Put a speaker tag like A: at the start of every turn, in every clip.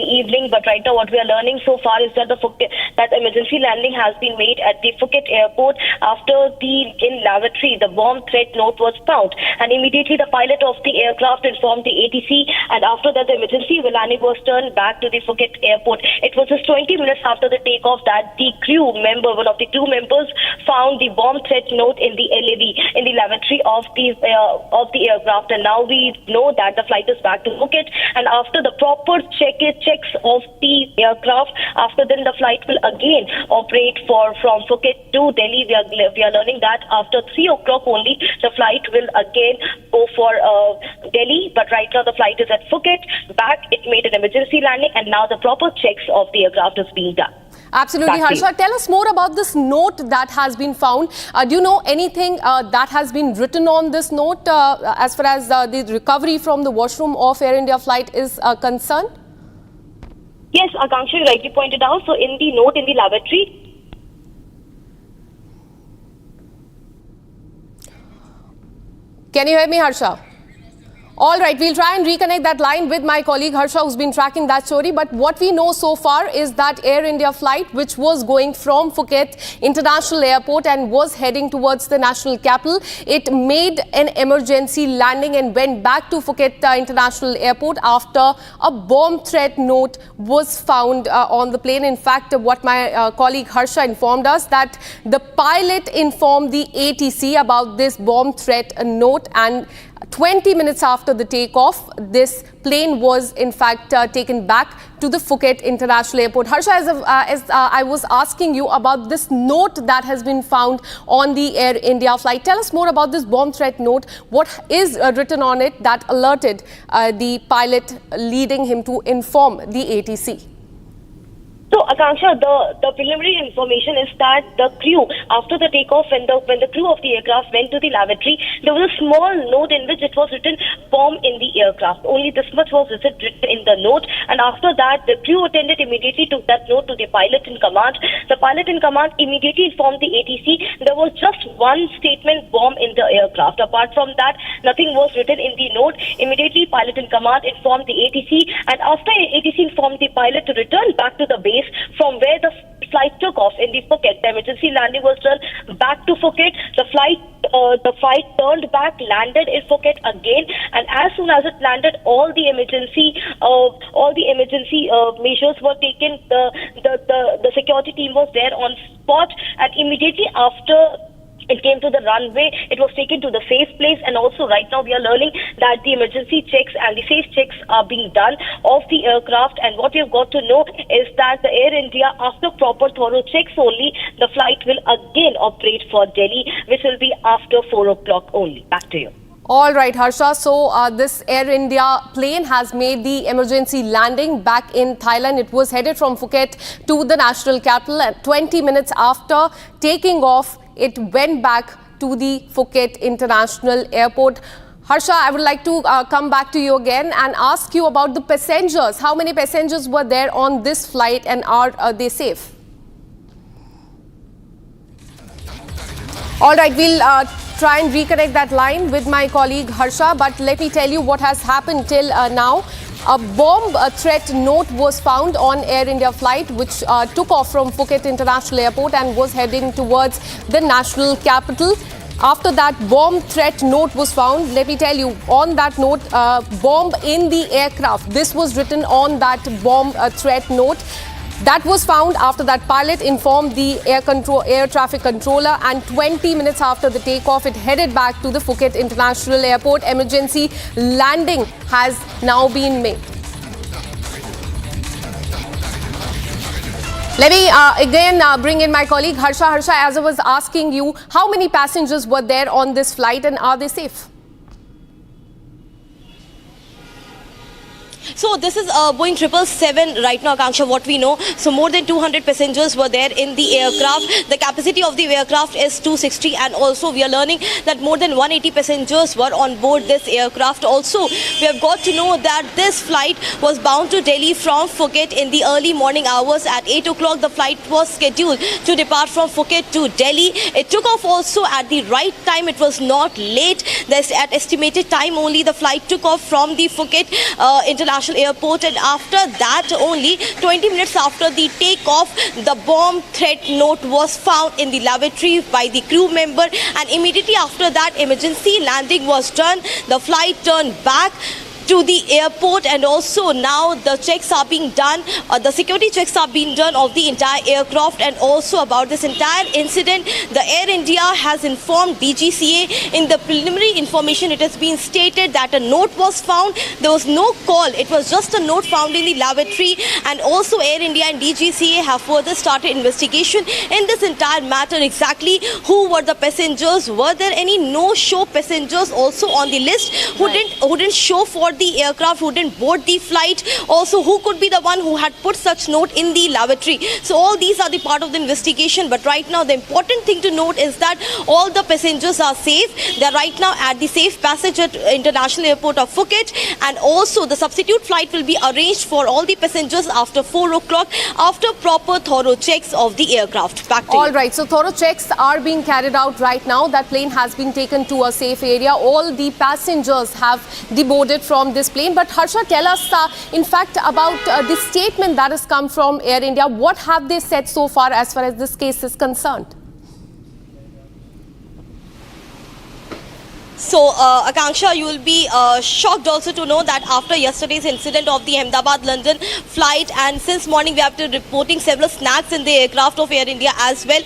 A: evening, but right now what we are learning so far is that that emergency landing has been made at the Phuket airport after in lavatory the bomb threat note was found, and immediately the pilot of the aircraft informed the ATC, and after that the emergency landing was turned back to the Phuket airport. It was just 20 minutes after the takeoff that the one of the crew members, found the bomb threat note in the LAV, in the lavatory of the aircraft, and now we know that the flight is back to Phuket, and after the proper checks of the aircraft, after then the flight will again operate from Phuket to Delhi. We are learning that after 3 o'clock only the flight will again go for Delhi, but right now the flight is at Phuket. Back, it made an emergency landing, and now the proper checks of the aircraft is being done.
B: Absolutely, Harsha. Tell us more about this note that has been found. Do you know anything that has been written on this note as far as the recovery from the washroom of Air India flight is concerned?
A: Yes, Akanksha, you rightly pointed out. So in the note in the lavatory,
B: can you hear me, Harsha? All right, we'll try and reconnect that line with my colleague Harsha, who's been tracking that story. But what we know so far is that Air India flight, which was going from Phuket International Airport and was heading towards the national capital, it made an emergency landing and went back to Phuket International Airport after a bomb threat note was found on the plane. In fact, what my colleague Harsha informed us, that the pilot informed the ATC about this bomb threat note, and 20 minutes after the takeoff, this plane was in fact taken back to the Phuket International Airport. Harsha, as I was asking you about this note that has been found on the Air India flight, tell us more about this bomb threat note. What is written on it that alerted the pilot, leading him to inform the ATC?
A: So, Akanksha, the preliminary information is that the crew, after the takeoff, when the crew of the aircraft went to the lavatory, there was a small note in which it was written "bomb in the aircraft." Only this much was written in the note, and after that, the crew attendant immediately took that note to the pilot in command. The pilot in command immediately informed the ATC. There was just one statement: "bomb in the aircraft." Apart from that, nothing was written in the note. Immediately, pilot in command informed the ATC, and after ATC informed the pilot to return back to the base from where the flight took off in the Phuket. The emergency landing was done back to Phuket. The flight turned back, landed in Phuket again, and as soon as it landed, all the emergency measures were taken. The security team was there on spot, and immediately after it came to the runway, it was taken to the safe place, and also right now we are learning that the emergency checks and the safe checks are being done of the aircraft, and what we have got to know is that the Air India, after proper thorough checks only, the flight will again operate for Delhi, which will be after 4 o'clock only. Back to you.
B: All right, Harsha. So this Air India plane has made the emergency landing back in Thailand. It was headed from Phuket to the national capital, and 20 minutes after taking off, it went back to the Phuket International Airport. Harsha, I would like to come back to you again and ask you about the passengers. How many passengers were there on this flight, and are they safe? All right, we'll try and reconnect that line with my colleague Harsha, but let me tell you what has happened till now. A bomb threat note was found on Air India flight, which took off from Phuket International Airport and was heading towards the national capital. After that bomb threat note was found, let me tell you, on that note, bomb in the aircraft. This was written on that bomb threat note. That was found after that pilot informed the air traffic controller, and 20 minutes after the takeoff, it headed back to the Phuket International Airport. Emergency landing has now been made. Let me again bring in my colleague Harsha. Harsha, as I was asking you, how many passengers were there on this flight, and are they safe?
C: So this is Boeing 777 right now, Akanksha, what we know. So more than 200 passengers were there in the aircraft. The capacity of the aircraft is 260, and also we are learning that more than 180 passengers were on board this aircraft. Also, we have got to know that this flight was bound to Delhi from Phuket in the early morning hours. At 8 o'clock, the flight was scheduled to depart from Phuket to Delhi. It took off also at the right time. It was not late. At estimated time only, the flight took off from the Phuket International International Airport, and after that only 20 minutes after the takeoff, the bomb threat note was found in the lavatory by the crew member, and immediately after that emergency landing was done. The flight turned back to the airport, and also now the checks are being done, the security checks are being done of the entire aircraft. And also about this entire incident, the Air India has informed DGCA. In the preliminary information, it has been stated that a note was found. There was no call, it was just a note found in the lavatory. And also Air India and DGCA have further started investigation in this entire matter. Exactly who were the passengers? Were there any no-show passengers also on the list who didn't show for the aircraft, who didn't board the flight? Also, who could be the one who had put such note in the lavatory? So all these are the part of the investigation. But right now the important thing to note is that all the passengers are safe. They are right now at the safe passage at International Airport of Phuket, and also the substitute flight will be arranged for all the passengers after 4 o'clock after proper thorough checks of the aircraft. Back to you.
B: All right, so thorough checks are being carried out right now. That plane has been taken to a safe area. All the passengers have deboarded from this plane. But Harsha, tell us in fact about the statement that has come from Air India. What have they said so far as this case is concerned?
C: So, Akanksha, you will be shocked also to know that after yesterday's incident of the Ahmedabad-London flight, and since morning we have been reporting several snags in the aircraft of Air India as well.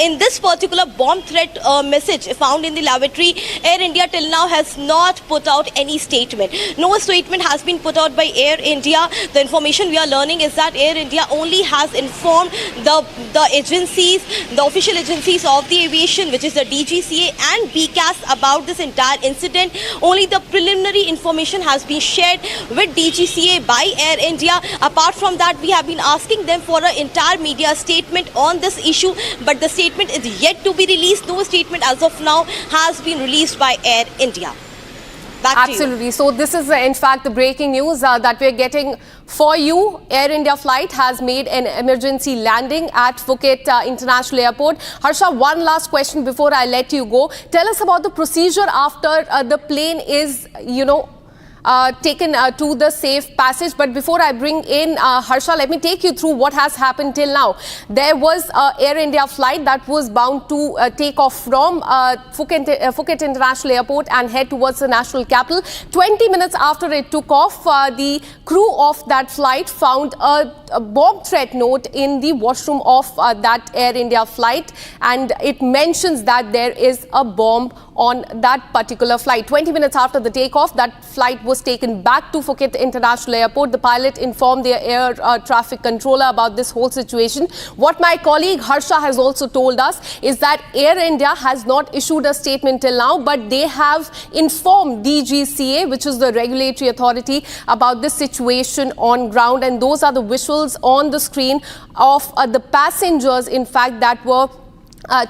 C: In this particular bomb threat message found in the lavatory, Air India till now has not put out any statement. No statement has been put out by Air India. The information we are learning is that Air India only has informed the agencies, the official agencies of the aviation, which is the DGCA and BCAS, about this entire incident. Only the preliminary information has been shared with DGCA by Air India. Apart from that, we have been asking them for an entire media statement on this issue, but the statement is yet to be released. No statement as of now has been released by Air India.
B: Absolutely. So this is in fact the breaking news that we're getting for you. Air India flight has made an emergency landing at Phuket International Airport. Harsha, one last question before I let you go. Tell us about the procedure after the plane is, taken to the safe passage. But before I bring in Harsha, let me take you through what has happened till now. There was an Air India flight that was bound to take off from Phuket International Airport and head towards the national capital. 20 minutes after it took off, the crew of that flight found a bomb threat note in the washroom of that Air India flight, and it mentions that there is a bomb on that particular flight. 20 minutes after the takeoff, that flight was taken back to Phuket International Airport. The pilot informed the air traffic controller about this whole situation. What my colleague Harsha has also told us is that Air India has not issued a statement till now, but they have informed DGCA, which is the regulatory authority, about this situation on ground. And those are the visuals on the screen of the passengers, in fact, that were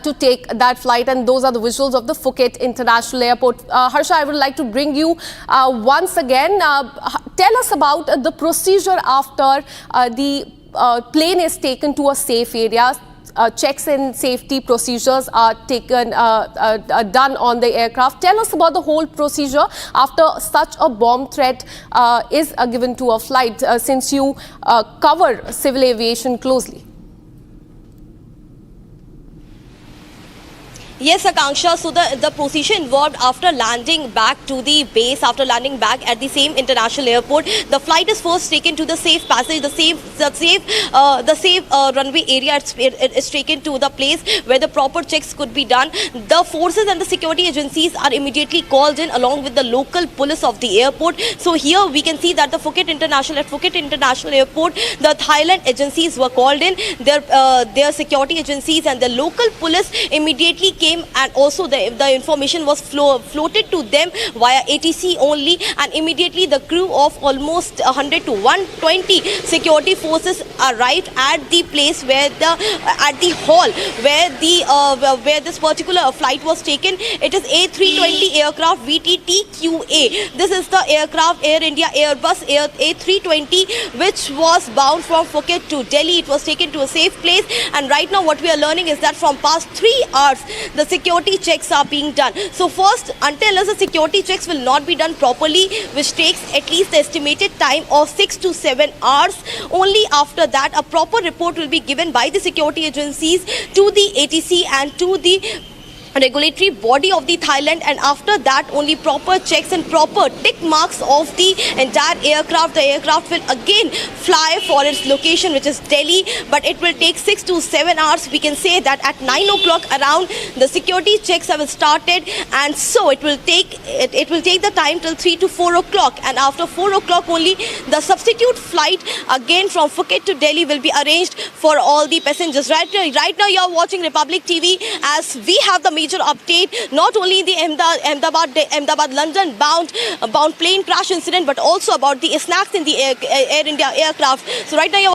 B: to take that flight, and those are the visuals of the Phuket International Airport. Harsha, I would like to bring you once again. Tell us about the procedure after the plane is taken to a safe area. Checks and safety procedures are taken, done on the aircraft. Tell us about the whole procedure after such a bomb threat is given to a flight, since you cover civil aviation closely.
C: Yes, Akanksha. So the procedure involved after landing back to the base, after landing back at the same international airport, the flight is first taken to the safe passage, the safe runway area. It's taken to the place where the proper checks could be done. The forces and the security agencies are immediately called in along with the local police of the airport. So here we can see that the Phuket International Airport, the Thailand agencies were called in. Their security agencies and the local police immediately came, and also the information was floated to them via ATC only, and immediately the crew of almost 100 to 120 security forces arrived at the place where at the hall where this particular flight was taken. It is A320 aircraft VTTQA. This is the aircraft, Air India Airbus A320, which was bound from Phuket to Delhi. It was taken to a safe place, and right now what we are learning is that from past 3 hours the security checks are being done. So first, until the security checks will not be done properly, which takes at least the estimated time of 6 to 7 hours, only after that a proper report will be given by the security agencies to the ATC and to the regulatory body of the Thailand, and after that only proper checks and proper tick marks of the entire aircraft. The aircraft will again fly for its location, which is Delhi, but it will take 6 to 7 hours. We can say that at 9 o'clock around the security checks have started, and so it will take the time till 3 to 4 o'clock, and after 4 o'clock only the substitute flight again from Phuket to Delhi will be arranged for all the passengers. Right now you are watching Republic TV as we have the major update, not only the Ahmedabad London bound plane crash incident, but also about the snacks in the Air India aircraft. So right now you're